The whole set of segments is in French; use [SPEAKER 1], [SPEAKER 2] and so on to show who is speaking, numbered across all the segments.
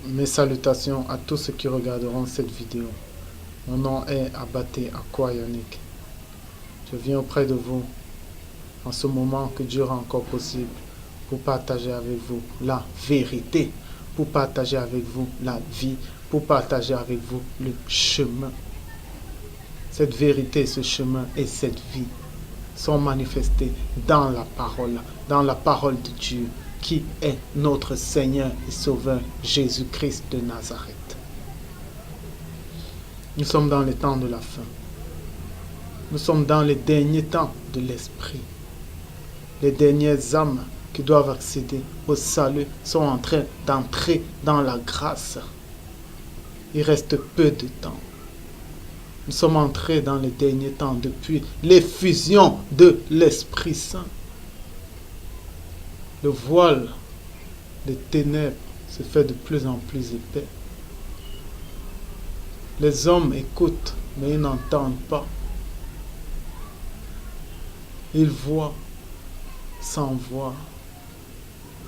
[SPEAKER 1] Mes salutations à tous ceux qui regarderont cette vidéo. Mon nom est Abaté Akwa Yannick. Je viens auprès de vous en ce moment que Dieu rend encore possible pour partager avec vous la vérité, pour partager avec vous la vie, pour partager avec vous le chemin. Cette vérité, ce chemin et cette vie sont manifestés dans la parole de Dieu, qui est notre Seigneur et Sauveur Jésus-Christ de Nazareth. Nous sommes dans les temps de la fin. Nous sommes dans les derniers temps de l'Esprit. Les dernières âmes qui doivent accéder au salut sont en train d'entrer dans la grâce. Il reste peu de temps. Nous sommes entrés dans les derniers temps depuis l'effusion de l'Esprit Saint. Le voile des ténèbres se fait de plus en plus épais. Les hommes écoutent, mais ils n'entendent pas. Ils voient sans voir.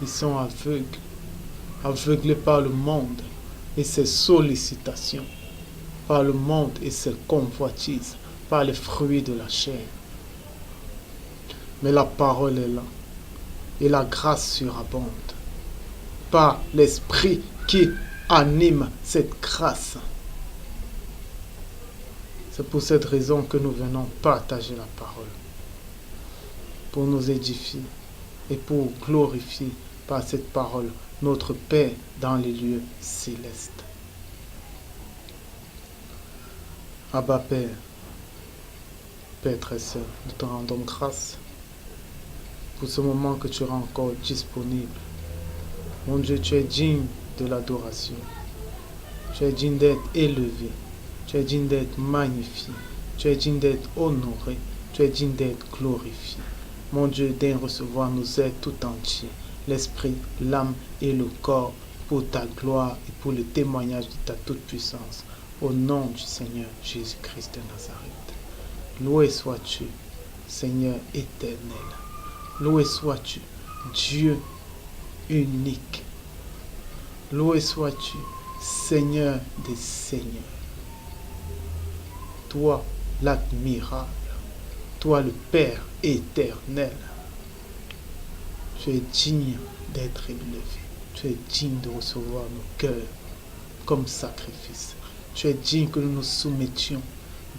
[SPEAKER 1] Ils sont aveugles, aveuglés par le monde et ses sollicitations, par le monde et ses convoitises, par les fruits de la chair. Mais la parole est là, et la grâce surabonde, par l'Esprit qui anime cette grâce. C'est pour cette raison que nous venons partager la parole, pour nous édifier et pour glorifier par cette parole notre Père dans les lieux célestes. Abba Père, Père très saint, nous te rendons grâce pour ce moment que tu rends encore disponible. Mon Dieu, tu es digne de l'adoration. Tu es digne d'être élevé. Tu es digne d'être magnifié. Tu es digne d'être honoré. Tu es digne d'être glorifié. Mon Dieu, daigne recevoir nos êtres tout entiers, l'esprit, l'âme et le corps, pour ta gloire et pour le témoignage de ta toute-puissance. Au nom du Seigneur Jésus-Christ de Nazareth. Loué sois-tu, Seigneur éternel. Loué sois-tu, Dieu unique. Loué sois-tu, Seigneur des Seigneurs. Toi, l'admirable. Toi, le Père éternel. Tu es digne d'être élevé. Tu es digne de recevoir nos cœurs comme sacrifice. Tu es digne que nous nous soumettions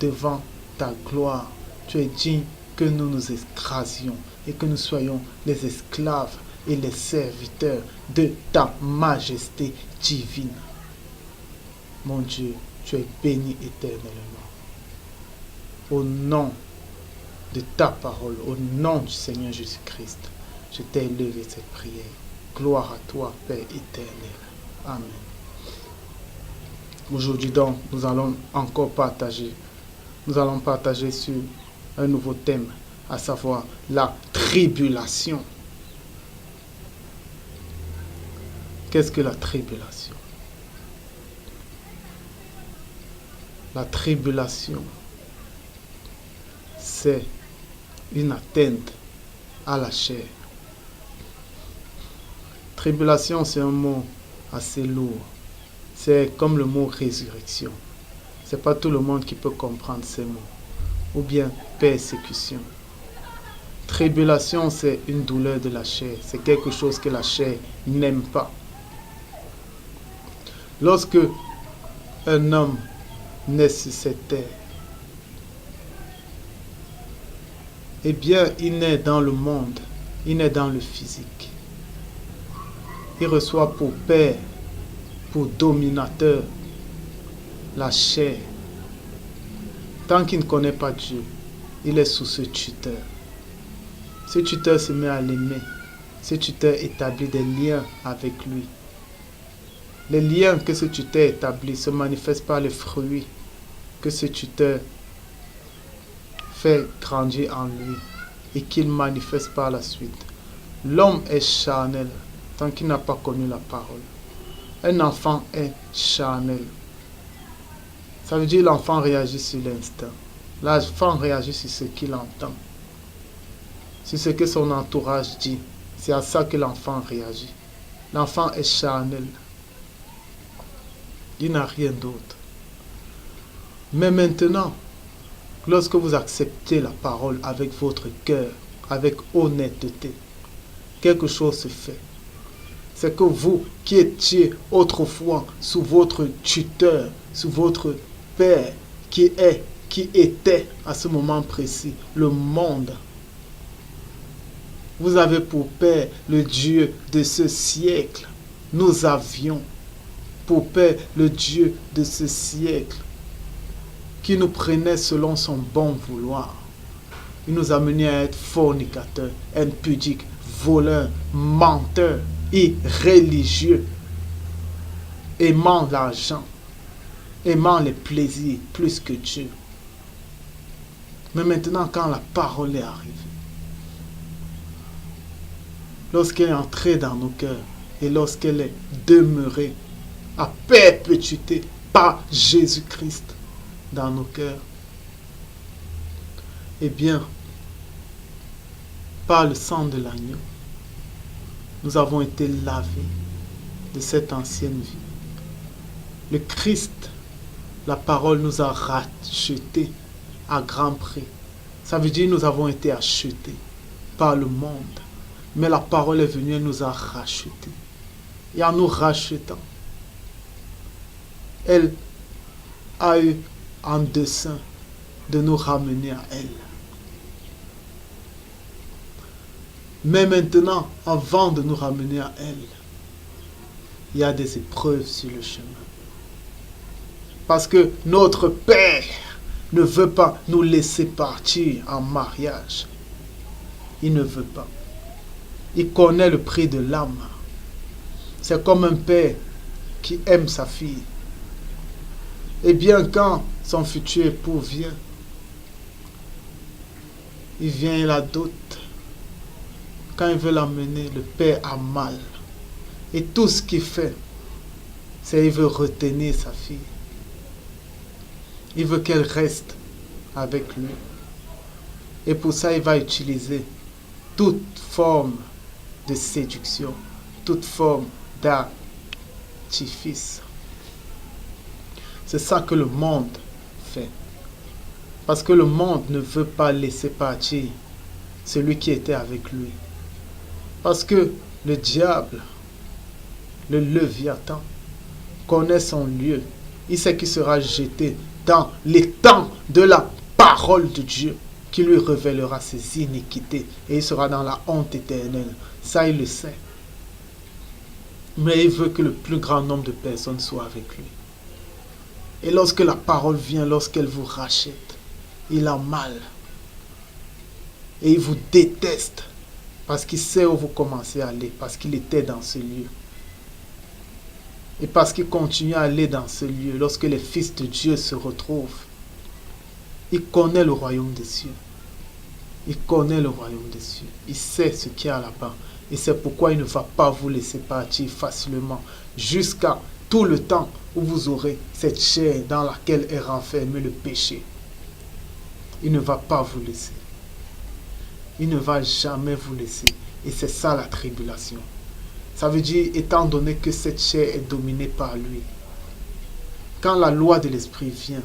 [SPEAKER 1] devant ta gloire. Tu es digne que nous nous écrasions et que nous soyons les esclaves et les serviteurs de ta majesté divine. Mon Dieu, tu es béni éternellement. Au nom de ta parole, au nom du Seigneur Jésus-Christ, je t'ai élevé cette prière. Gloire à toi, Père éternel. Amen. Aujourd'hui donc, nous allons partager sur un nouveau thème, à savoir la tribulation. Qu'est-ce que la tribulation? La tribulation, c'est une atteinte à la chair. Tribulation, c'est un mot assez lourd. C'est comme le mot résurrection. C'est pas tout le monde qui peut comprendre ces mots. Ou bien persécution. Tribulation, c'est une douleur de la chair. C'est quelque chose que la chair n'aime pas. Lorsque un homme naît sur cette terre, eh bien, il naît dans le monde, il naît dans le physique. Il reçoit pour père, pour dominateur, la chair. Tant qu'il ne connaît pas Dieu, il est sous ce tuteur. Ce tuteur se met à l'aimer. Ce tuteur établit des liens avec lui. Les liens que ce tuteur établit se manifestent par les fruits que ce tuteur fait grandir en lui et qu'il manifeste par la suite. L'homme est charnel tant qu'il n'a pas connu la parole. Un enfant est charnel. Ça veut dire l'enfant réagit sur l'instinct. L'enfant réagit sur ce qu'il entend, sur ce que son entourage dit. C'est à ça que l'enfant réagit. L'enfant est charnel. Il n'y a rien d'autre. Mais maintenant, lorsque vous acceptez la parole avec votre cœur, avec honnêteté, quelque chose se fait. C'est que vous qui étiez autrefois sous votre tuteur, sous votre père, qui était à ce moment précis, le monde. Vous avez pour père le Dieu de ce siècle. Nous avions pour père le Dieu de ce siècle qui nous prenait selon son bon vouloir. Il nous amenait à être fornicateurs, impudiques, voleurs, menteurs, irréligieux, aimant l'argent, aimant les plaisirs plus que Dieu. Mais maintenant, quand la parole est arrivée, lorsqu'elle est entrée dans nos cœurs et lorsqu'elle est demeurée à perpétuité par Jésus-Christ dans nos cœurs, eh bien, par le sang de l'agneau, nous avons été lavés de cette ancienne vie. Le Christ, la parole nous a rachetés à grand prix. Ça veut dire que nous avons été achetés par le monde. Mais la parole est venue et nous a rachetés. Et en nous rachetant, elle a eu en dessein de nous ramener à elle. Mais maintenant, avant de nous ramener à elle, il y a des épreuves sur le chemin. Parce que notre Père ne veut pas nous laisser partir en mariage. Il ne veut pas. Il connaît le prix de l'âme. C'est comme un père qui aime sa fille. Et bien quand son futur époux vient, il vient et la dote. Quand il veut l'amener, le père a mal. Et tout ce qu'il fait, c'est qu'il veut retenir sa fille. Il veut qu'elle reste avec lui. Et pour ça, il va utiliser toute forme de séduction, toute forme d'artifice. C'est ça que le monde fait. Parce que le monde ne veut pas laisser partir celui qui était avec lui. Parce que le diable, le Léviathan, connaît son lieu. Il sait qu'il sera jeté dans l'étang de la parole de Dieu, qui lui révélera ses iniquités. Et il sera dans la honte éternelle. Ça, il le sait. Mais il veut que le plus grand nombre de personnes soient avec lui. Et lorsque la parole vient, lorsqu'elle vous rachète, il a mal. Et il vous déteste. Parce qu'il sait où vous commencez à aller. Parce qu'il était dans ce lieu. Et parce qu'il continue à aller dans ce lieu. Lorsque les fils de Dieu se retrouvent. Il connaît le royaume des cieux. Il connaît le royaume des cieux. Il sait ce qu'il y a là-bas. Et c'est pourquoi il ne va pas vous laisser partir facilement. Jusqu'à tout le temps où vous aurez cette chair dans laquelle est renfermé le péché. Il ne va pas vous laisser. Il ne va jamais vous laisser. Et c'est ça la tribulation. Ça veut dire, étant donné que cette chair est dominée par lui, quand la loi de l'esprit vient,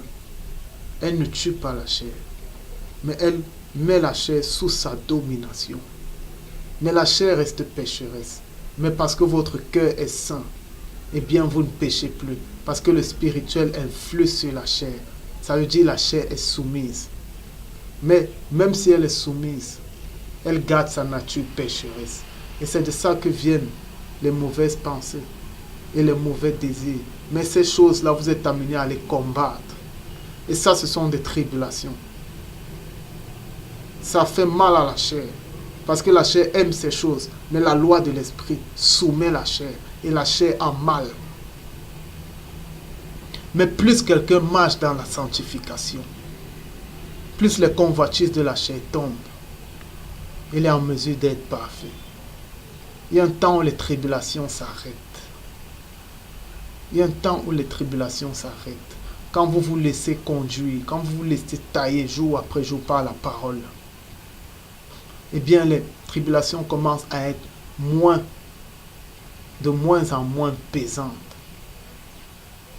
[SPEAKER 1] elle ne tue pas la chair, mais elle met la chair sous sa domination. Mais la chair reste pécheresse. Mais parce que votre cœur est saint, eh bien vous ne péchez plus. Parce que le spirituel influe sur la chair. Ça veut dire la chair est soumise. Mais même si elle est soumise, elle garde sa nature pécheresse. Et c'est de ça que viennent les mauvaises pensées et les mauvais désirs. Mais ces choses-là, vous êtes amenés à les combattre. Et ça, ce sont des tribulations. Ça fait mal à la chair. Parce que la chair aime ces choses. Mais la loi de l'esprit soumet la chair. Et la chair a mal. Mais plus quelqu'un marche dans la sanctification, plus les convoitises de la chair tombent. Il est en mesure d'être parfait. Il y a un temps où les tribulations s'arrêtent. Il y a un temps où les tribulations s'arrêtent. Quand vous vous laissez conduire, quand vous vous laissez tailler jour après jour par la parole, eh bien les tribulations commencent à être de moins en moins pesantes.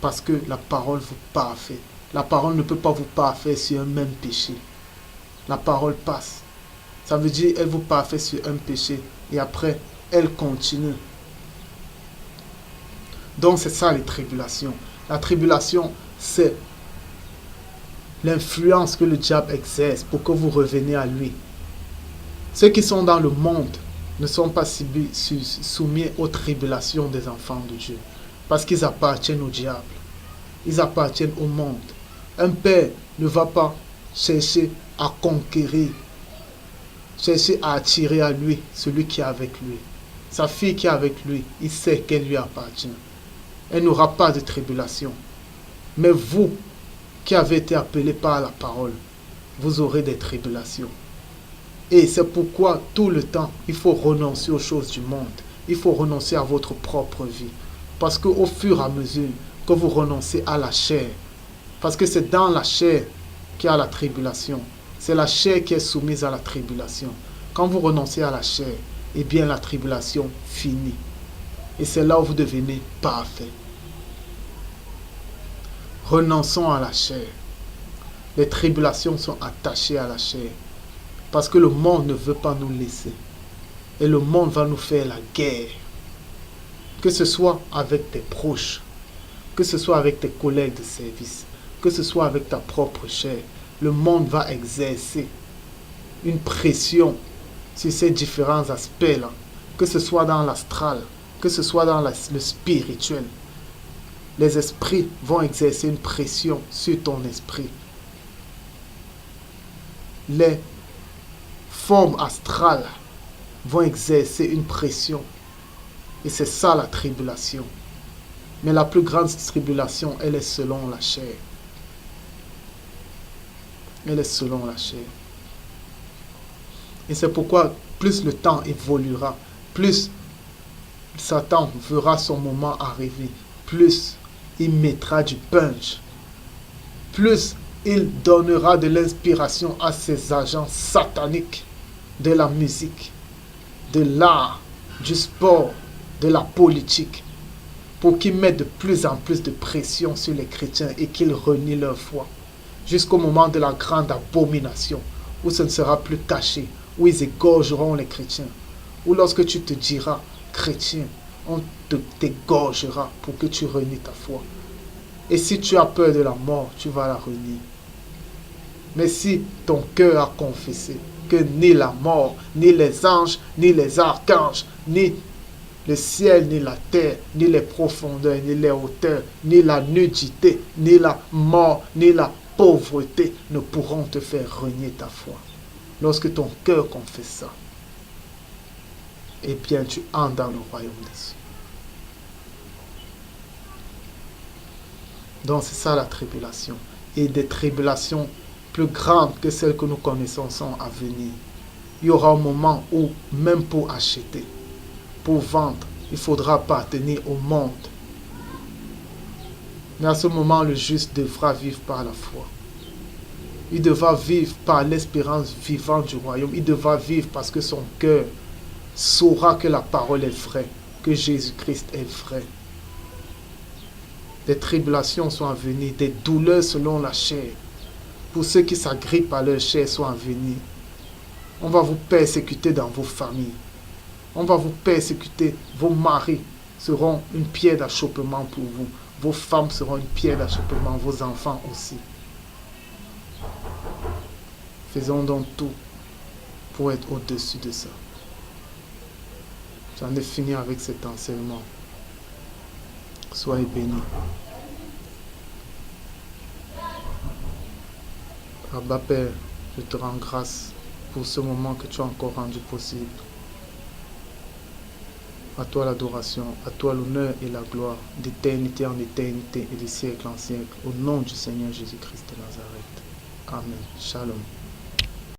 [SPEAKER 1] Parce que la parole vous parfait. La parole ne peut pas vous parfaire sur un même péché. La parole passe. Ça veut dire elle vous parfait sur un péché et après elle continue. Donc c'est ça les tribulations. La tribulation, c'est l'influence que le diable exerce pour que vous reveniez à lui. Ceux qui sont dans le monde ne sont pas soumis aux tribulations des enfants de Dieu. Parce qu'ils appartiennent au diable. Ils appartiennent au monde. Un père ne va pas chercher à conquérir, chercher à attirer à lui celui qui est avec lui. Sa fille qui est avec lui, il sait qu'elle lui appartient. Elle n'aura pas de tribulation. Mais vous, qui avez été appelés par la parole, vous aurez des tribulations. Et c'est pourquoi tout le temps, il faut renoncer aux choses du monde. Il faut renoncer à votre propre vie. Parce qu'au fur et à mesure que vous renoncez à la chair, parce que c'est dans la chair qu'il y a la tribulation. C'est la chair qui est soumise à la tribulation. Quand vous renoncez à la chair, eh bien la tribulation finit. Et c'est là où vous devenez parfait. Renonçons à la chair. Les tribulations sont attachées à la chair. Parce que le monde ne veut pas nous laisser. Et le monde va nous faire la guerre. Que ce soit avec tes proches, que ce soit avec tes collègues de service, que ce soit avec ta propre chair, le monde va exercer une pression sur ces différents aspects-là. Que ce soit dans l'astral, que ce soit dans le spirituel. Les esprits vont exercer une pression sur ton esprit. Les formes astrales vont exercer une pression. Et c'est ça la tribulation. Mais la plus grande tribulation, elle est selon la chair. Elle est selon la chair. Et c'est pourquoi plus le temps évoluera, plus Satan verra son moment arriver, plus il mettra du punch, plus il donnera de l'inspiration à ses agents sataniques de la musique, de l'art, du sport, de la politique, pour qu'ils mettent de plus en plus de pression sur les chrétiens et qu'ils renient leur foi, jusqu'au moment de la grande abomination, où ce ne sera plus caché, où ils égorgeront les chrétiens, où lorsque tu te diras chrétien, on t'égorgera pour que tu renies ta foi. Et si tu as peur de la mort, tu vas la renier. Mais si ton cœur a confessé que ni la mort, ni les anges, ni les archanges, ni le ciel, ni la terre, ni les profondeurs, ni les hauteurs, ni la nudité, ni la mort, ni la pauvreté ne pourront te faire renier ta foi. Lorsque ton cœur confesse ça, eh bien tu entres dans le royaume des cieux. Donc c'est ça la tribulation. Et des tribulations plus grandes que celles que nous connaissons sont à venir. Il y aura un moment où, même pour acheter, pour vendre, il faudra appartenir au monde. Mais à ce moment, le juste devra vivre par la foi. Il devra vivre par l'espérance vivante du royaume. Il devra vivre parce que son cœur saura que la parole est vraie, que Jésus-Christ est vrai. Des tribulations sont à venir, des douleurs selon la chair. Pour ceux qui s'agrippent à leur chair sont à venir. On va vous persécuter dans vos familles. On va vous persécuter. Vos maris seront une pierre d'achoppement pour vous. Vos femmes seront une pierre d'achoppement. Vos enfants aussi. Faisons donc tout pour être au-dessus de ça. J'en ai fini avec cet enseignement. Soyez bénis. Abba Père, je te rends grâce pour ce moment que tu as encore rendu possible. À toi l'adoration, à toi l'honneur et la gloire, d'éternité en éternité et de siècle en siècle, au nom du Seigneur Jésus-Christ de Nazareth. Amen. Shalom.